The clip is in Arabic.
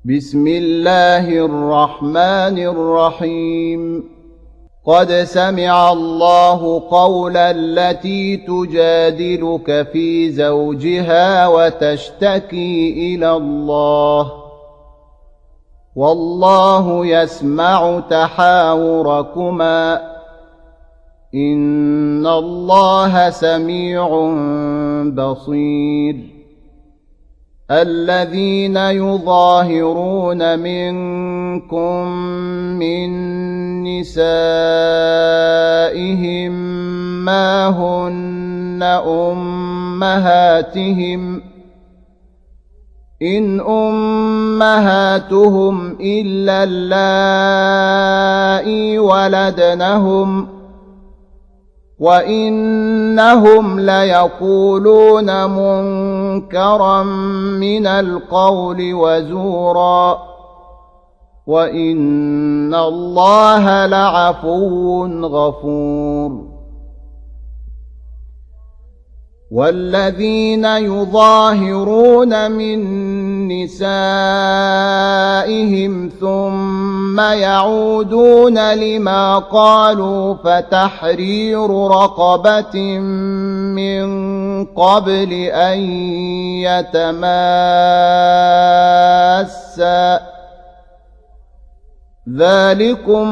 بسم الله الرحمن الرحيم قد سمع الله قول التي تجادلك في زوجها وتشتكي إلى الله والله يسمع تحاوركما إن الله سميع بصير الذين يظاهرون منكم من نسائهم ما هن أمهاتهم إن أمهاتهم إلا اللائي ولدنهم وإنهم ليقولون منكرا من القول وزورا وإن الله لعفو غفور والذين يظاهرون من نسائهم ثم يعودون لما قالوا فتحرير رقبة من قبل أن يتماسا ذلكم